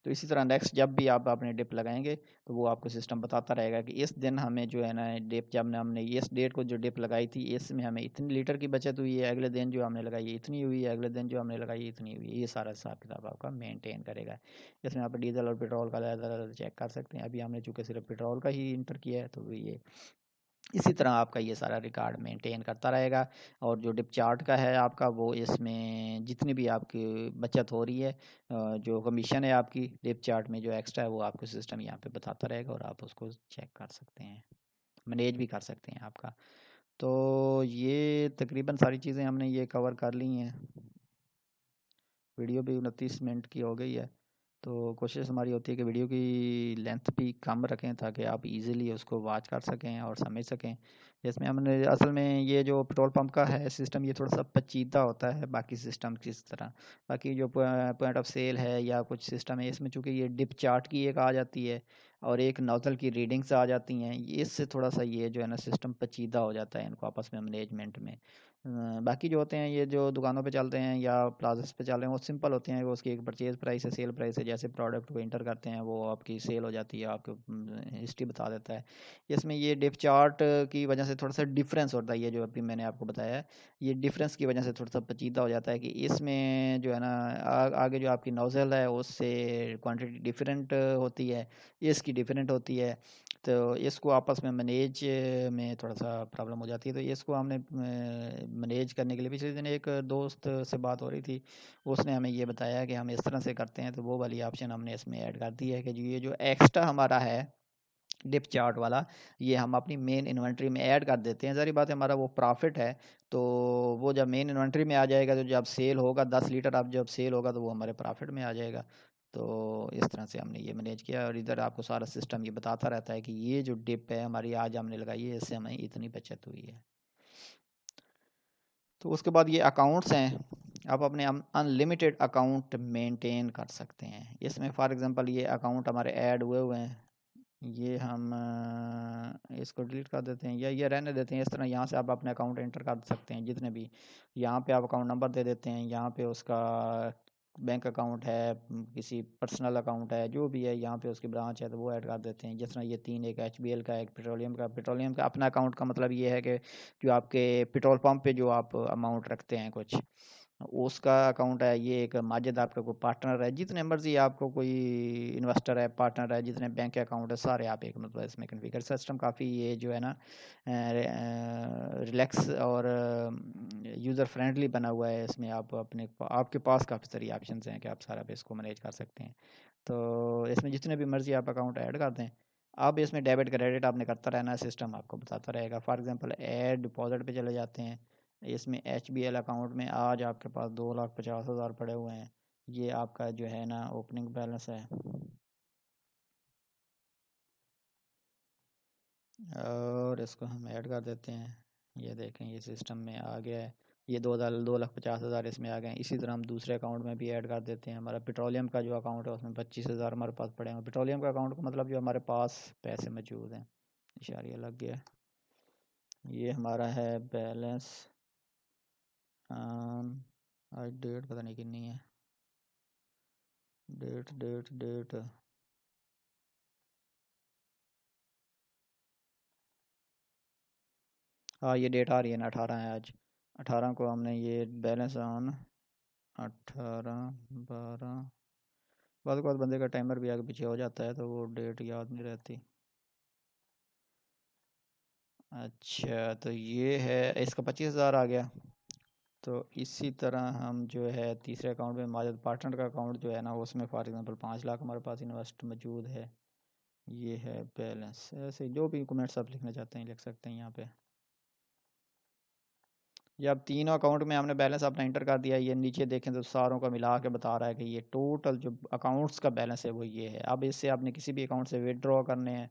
तो इसी तरह नेक्स्ट जब भी आप अपने डिप लगाएंगे तो वो आपको सिस्टम बताता रहेगा कि इस दिन हमें जो है ना डिप, जब हमने इस डेट को जो डिप लगाई थी इसमें हमें इतनी लीटर की बचत हुई है, अगले दिन जो हमने लगाई इतनी हुई है, अगले दिन जो हमने लगाई इतनी हुई है। ये सारा हिसाब किताब आपका मेंटेन करेगा। इसमें आप डीजल और पेट्रोल का ज़्यादा चेक कर सकते हैं। अभी हमने चूँकि सिर्फ पेट्रोल का ही इंटर किया है तो ये इसी तरह आपका ये सारा रिकॉर्ड मेंटेन करता रहेगा। और जो डिप चार्ट का है आपका, वो इसमें जितनी भी आपकी बचत हो रही है, जो कमीशन है आपकी डिप चार्ट में जो एक्स्ट्रा है वो आपको सिस्टम यहाँ पे बताता रहेगा और आप उसको चेक कर सकते हैं, मैनेज भी कर सकते हैं आपका। तो ये तकरीबन सारी चीज़ें हमने ये कवर कर ली हैं। वीडियो भी 29 मिनट की हो गई है। तो कोशिश हमारी होती है कि वीडियो की लेंथ भी कम रखें ताकि आप इजीली उसको वॉच कर सकें और समझ सकें। इसमें हमने असल में ये जो पेट्रोल पंप का है सिस्टम, ये थोड़ा सा पेचीदा होता है बाकी सिस्टम की तरह। बाकी जो पॉइंट ऑफ सेल है या कुछ सिस्टम है, इसमें चूंकि ये डिप चार्ट की एक आ जाती है और एक नोजल की रीडिंग्स आ जाती हैं, इससे थोड़ा सा ये जो है ना सिस्टम पेचीदा हो जाता है इनको आपस में मैनेजमेंट में। बाकी जो होते हैं ये जो दुकानों पे चलते हैं या प्लाजास पे चल रहे हैं वो सिंपल होते हैं। वो उसकी एक परचेज प्राइस है, सेल प्राइस है, जैसे प्रोडक्ट को इंटर करते हैं वो आपकी सेल हो जाती है, आपको हिस्ट्री बता देता है। इसमें ये डिप चार्ट की वजह से थोड़ा सा डिफरेंस होता है, ये जो अभी मैंने आपको बताया है, ये डिफरेंस की वजह से थोड़ा सा पेचीदा हो जाता है कि इसमें जो है ना आगे जो आपकी नोजल है उससे क्वांटिटी डिफरेंट होती है, इसकी डिफरेंट होती है। तो इसको आपस में मैनेज में थोड़ा सा प्रॉब्लम हो जाती है। तो इसको हमने मैनेज करने के लिए पिछले दिन एक दोस्त से बात हो रही थी, उसने हमें ये बताया कि हम इस तरह से करते हैं। तो वो वाली ऑप्शन हमने इसमें ऐड कर दी है कि जो ये जो एक्स्ट्रा हमारा है डिप चार्ट वाला, ये हम अपनी मेन इन्वेंट्री में ऐड कर देते हैं। ज़ाहिर बात है हमारा वो प्रॉफिट है, तो वो जब मेन इन्वेंट्री में आ जाएगा तो जब सेल होगा 10 लीटर, अब जब सेल होगा तो वो हमारे प्रॉफिट में आ जाएगा। तो इस तरह से हमने ये मैनेज किया और इधर आपको सारा सिस्टम ये बताता रहता है कि ये जो डिप है हमारी आज हमने लगाई है, इससे हमें इतनी बचत हुई है। तो उसके बाद ये अकाउंट्स हैं, आप अपने अनलिमिटेड अकाउंट मेंटेन कर सकते हैं इसमें। फॉर एग्जांपल ये अकाउंट हमारे ऐड हुए हुए हैं, ये हम इसको डिलीट कर देते हैं या ये रहने देते हैं इस तरह। यहाँ से आप अपने अकाउंट एंटर कर सकते हैं जितने भी, यहाँ पे आप अकाउंट नंबर दे देते हैं, यहाँ पे उसका बैंक अकाउंट है, किसी पर्सनल अकाउंट है, जो भी है यहाँ पे उसकी ब्रांच है तो वो ऐड कर देते हैं। जिस तरह ये तीन, एक HBL का, एक पेट्रोलियम का। पेट्रोलियम का अपना अकाउंट का मतलब ये है कि जो आपके पेट्रोल पंप पे जो आप अमाउंट रखते हैं कुछ, उसका अकाउंट है। ये एक माजिद आपका कोई पार्टनर है, जितने मर्जी आपको कोई इन्वेस्टर है, पार्टनर है, जितने बैंक के अकाउंट है सारे आप एक मतलब इसमें कन्फिगर। सिस्टम काफ़ी ये जो है ना रिलैक्स और यूज़र फ्रेंडली बना हुआ है। इसमें आप अपने आपके पास काफ़ी सारी ऑप्शंस हैं कि आप सारा पे इसको मैनेज कर सकते हैं। तो इसमें जितने भी मर्जी आप अकाउंट ऐड कर दें। अब इसमें डेबिट क्रेडिट आपने करता रहना है, सिस्टम आपको बताता रहेगा। फॉर एग्जांपल ऐड डिपॉजिट पे चले जाते हैं, इसमें HBL अकाउंट में आज आपके पास 2,50,000 पड़े हुए हैं, ये आपका जो है ना ओपनिंग बैलेंस है। और इसको हम ऐड कर देते हैं, ये देखें ये सिस्टम में आ गया है, ये 2,50,000 इसमें आ गए हैं। इसी तरह हम दूसरे अकाउंट में भी ऐड कर देते हैं। हमारा पेट्रोलियम का जो अकाउंट है उसमें 25,000 हमारे पास पड़े हैं। पेट्रोलियम का अकाउंट का मतलब जो हमारे पास पैसे मौजूद हैं। इशारिया लग गया। ये हमारा है बैलेंस, आज डेट पता नहीं कितनी है, डेट डेट डेट हाँ ये डेट आ रही है ना, 18 है आज। 18 को हमने ये बैलेंस ऑन 18/12। बाद बाद बंदे का टाइमर भी आगे पीछे हो जाता है तो वो डेट याद नहीं रहती। अच्छा तो ये है, इसका 25,000 आ गया। तो इसी तरह हम जो है तीसरे अकाउंट में माजद पार्टनर का अकाउंट जो है ना, उसमें फॉर एग्जांपल 5 लाख हमारे पास इन्वेस्ट मौजूद है। ये है बैलेंस। ऐसे जो भी कमेंट्स आप लिखना चाहते हैं लिख सकते हैं यहाँ पे। जब तीनों अकाउंट में हमने बैलेंस अपना इंटर कर दिया, ये नीचे देखें तो सारों का मिला के बता रहा है कि ये टोटल जो अकाउंट्स का बैलेंस है वो ये है। अब इससे आपने किसी भी अकाउंट से विदड्रॉ करने हैं,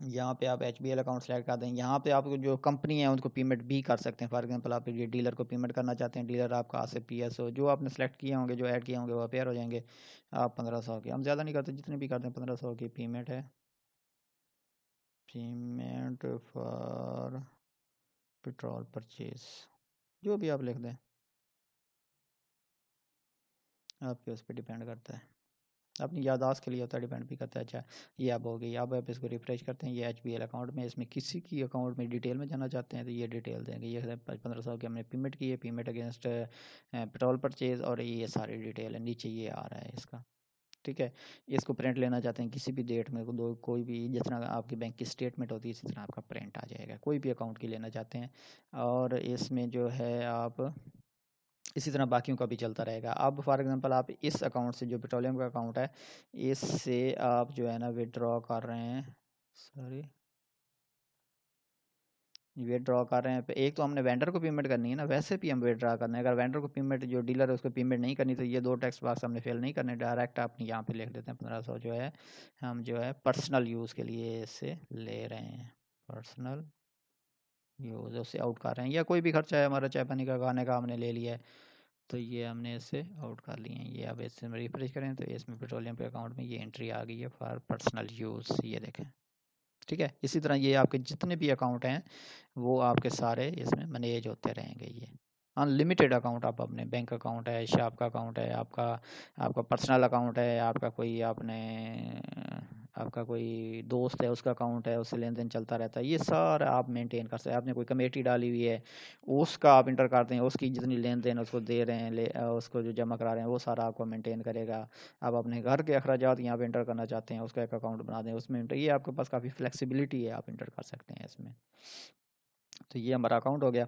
यहाँ पे आप HBL अकाउंट सेलेक्ट कर दें। यहाँ पे आप जो कंपनी है उनको पेमेंट भी कर सकते हैं। फॉर एग्जांपल आप ये डीलर को पेमेंट करना चाहते हैं, डीलर आपका आसिफ PSO जो आपने सेलेक्ट किए होंगे, जो ऐड किए होंगे वो अपेयर हो जाएंगे। आप 1500 की, हम ज़्यादा नहीं करते, जितने भी करते हैं 1500 की पेमेंट है। पेमेंट फॉर पेट्रोल परचेज, जो भी आप लिख दें, आपके उस पर डिपेंड करता है, अपनी याददाश्त के लिए होता है, डिपेंड भी करता है। अच्छा ये अब हो गई। अब आप इसको रिफ्रेश करते हैं, ये HBL अकाउंट में, इसमें किसी की अकाउंट में डिटेल में जाना चाहते हैं तो ये डिटेल देंगे। ये 1500 की हमने पेमेंट की है, पेमेंट अगेंस्ट पेट्रोल परचेज, और ये सारी डिटेल है, नीचे ये आ रहा है इसका। ठीक है। इसको प्रिंट लेना चाहते हैं किसी भी डेट में, दो कोई भी, जिस तरह आपकी बैंक की स्टेटमेंट होती है इसी तरह आपका प्रिंट आ जाएगा, कोई भी अकाउंट की लेना चाहते हैं। और इसमें जो है आप इसी तरह बाकियों का भी चलता रहेगा। अब फॉर एग्जांपल आप इस अकाउंट से, जो पेट्रोलियम का अकाउंट है, इससे आप जो है ना विड्रॉ कर रहे हैं, सॉरी विदड्रॉ कर रहे हैं, एक तो हमने वेंडर को पेमेंट करनी है ना, वैसे भी हम विदड्रॉ करना है। अगर वेंडर को पेमेंट, जो डीलर है उसको पेमेंट नहीं करनी, तो ये दो टेक्स्ट बॉक्स हमने फिल नहीं करने, डायरेक्ट अपने यहाँ पे लिख देते हैं 1500 जो है हम जो है पर्सनल यूज़ के लिए इससे ले रहे हैं, पर्सनल यूज़ उससे आउट कर रहे हैं, या कोई भी खर्चा है हमारा चाय पानी का, खाने का हमने ले लिया है, तो ये हमने इससे आउट कर लिए हैं। ये अब इससे रिफ्रेश करें तो इसमें पेट्रोलियम के अकाउंट में ये एंट्री आ गई है फॉर पर्सनल यूज़, ये देखें। ठीक है, इसी तरह ये आपके जितने भी अकाउंट हैं वो आपके सारे इसमें मैनेज होते रहेंगे। ये अनलिमिटेड अकाउंट, आप अपने बैंक अकाउंट है, शॉप का अकाउंट है, आपका आपका पर्सनल अकाउंट है, आपका कोई आपने आपका कोई दोस्त है उसका अकाउंट है, उससे लेन देन चलता रहता है, ये सारा आप मेंटेन कर सकते हैं। आपने कोई कमेटी डाली हुई है उसका आप इंटर करते हैं, उसकी जितनी लेन देन उसको दे रहे हैं, उसको जो जमा करा रहे हैं वो सारा आपको मेंटेन करेगा। आप अपने घर के अखराजात यहाँ पे इंटर करना चाहते हैं, उसका एक अकाउंट बना दें, उसमें इंटर, ये आपके पास काफ़ी फ्लेक्सिबिलिटी है, आप इंटर कर सकते हैं इसमें। तो ये हमारा अकाउंट हो गया।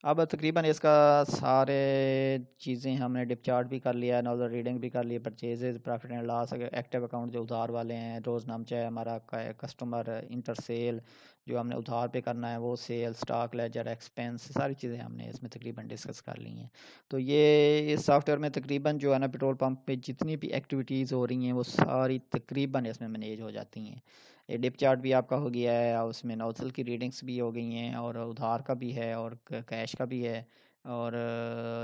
अब तकरीबन इसका सारे चीज़ें हमने डिप चार्ट भी कर लिया, नॉर्दर रीडिंग भी कर ली, purchases, profit and loss, active account जो उधार वाले हैं, रोज़ नामचा है हमारा, कस्टमर इंटर सेल जो हमने उधार पे करना है वो, सेल, स्टॉक लेजर, एक्सपेंस, सारी चीज़ें हमने इसमें तकरीबन डिस्कस कर ली हैं। तो ये इस सॉफ्टवेयर में तकरीबन जो है ना पेट्रोल पंप पे जितनी भी एक्टिविटीज़ हो रही हैं वो सारी तकरीबन इसमें मैनेज हो जाती हैं। ये डिप चार्ट भी आपका हो गया है, और उसमें नौजल की रीडिंग्स भी हो गई हैं, और उधार का भी है, और कैश का भी है, और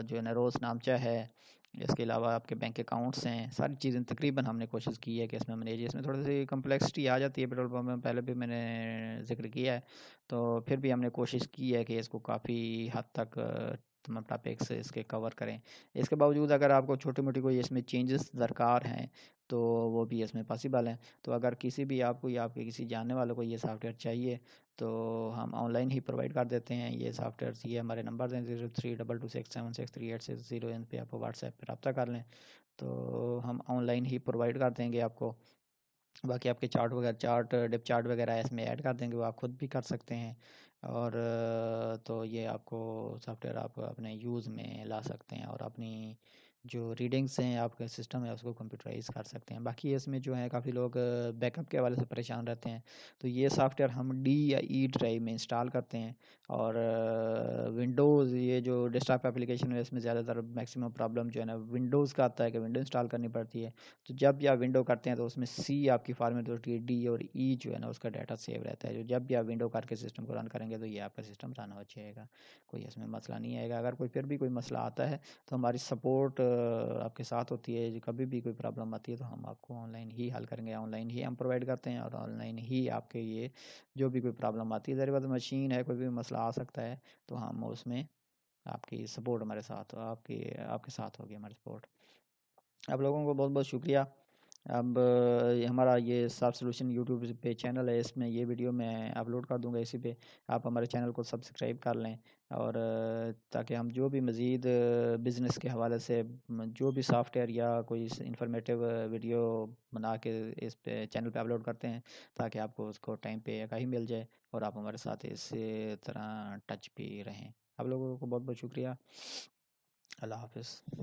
जो है ना रोज़ नामचा है, इसके अलावा आपके बैंक अकाउंट्स हैं, सारी चीज़ें तकरीबन हमने कोशिश की है कि इसमें मैनेज। इसमें थोड़ी सी कम्प्लेक्सिटी आ जाती है पेट्रोल पंप में, पहले भी मैंने जिक्र किया है, तो फिर भी हमने कोशिश की है कि इसको काफ़ी हद तक तमाम टॉपिक्स इसके कवर करें। इसके बावजूद अगर आपको छोटी मोटी कोई इसमें चेंजेस दरकार हैं तो वो भी इसमें पॉसिबल हैं। तो अगर किसी भी आपको या आपके किसी जानने वाले को ये सॉफ्टवेयर चाहिए तो हम ऑनलाइन ही प्रोवाइड कर देते हैं ये सॉफ्टवेयर। ये हमारे नंबर हैं 0322676380, इन पे आप व्हाट्सएप पर रब्ता कर लें तो हम ऑनलाइन ही प्रोवाइड कर देंगे आपको। बाकी आपके चार्ट वगैरह, डिप चार्ट वगैरह इसमें ऐड कर देंगे, वो आप खुद भी कर सकते हैं। और तो ये आपको सॉफ्टवेयर आप अपने यूज़ में ला सकते हैं, और अपनी जो रीडिंग्स हैं आपका सिस्टम है उसको कंप्यूटराइज कर सकते हैं। बाकी इसमें जो है काफ़ी लोग बैकअप के हवाले से परेशान रहते हैं, तो ये सॉफ्टवेयर हम डी या ई ड्राइव में इंस्टॉल करते हैं। और विंडोज़, ये जो डेस्कटॉप एप्लीकेशन है इसमें ज़्यादातर मैक्सिमम प्रॉब्लम जो है ना विंडोज़ का आता है कि विंडो इंस्टॉल करनी पड़ती है। तो जब भी आप विंडो करते हैं तो उसमें सी आपकी फॉर्मेट होती है, डी और ई जो है ना उसका डाटा सेव रहता है। जो जब भी आप विंडो करके सिस्टम को रन करेंगे तो ये आपका सिस्टम रन हो जाएगा, कोई इसमें मसला नहीं आएगा। अगर कोई फिर भी कोई मसला आता है तो हमारी सपोर्ट आपके साथ होती है। कभी भी कोई प्रॉब्लम आती है तो हम आपको ऑनलाइन ही हल करेंगे, ऑनलाइन ही हम प्रोवाइड करते हैं, और ऑनलाइन ही आपके ये जो भी कोई प्रॉब्लम आती है, ज़रूरत मशीन है, कोई भी मसला आ सकता है, तो हम उसमें आपकी सपोर्ट हमारे साथ, आपकी आपके साथ होगी हमारी सपोर्ट। आप लोगों को बहुत बहुत शुक्रिया। अब हमारा ये सॉफ्ट सॉल्यूशन यूट्यूब पे चैनल है, इसमें ये वीडियो मैं अपलोड कर दूंगा इसी पे, आप हमारे चैनल को सब्सक्राइब कर लें। और ताकि हम जो भी मज़ीद बिज़नेस के हवाले से जो भी सॉफ्टवेयर या कोई इंफॉर्मेटिव वीडियो बना के इस पे चैनल पे अपलोड करते हैं, ताकि आपको उसको टाइम पे आगाही मिल जाए और आप हमारे साथ इस तरह टच भी रहें। आप लोगों को बहुत बहुत शुक्रिया। अल्लाह हाफिज़।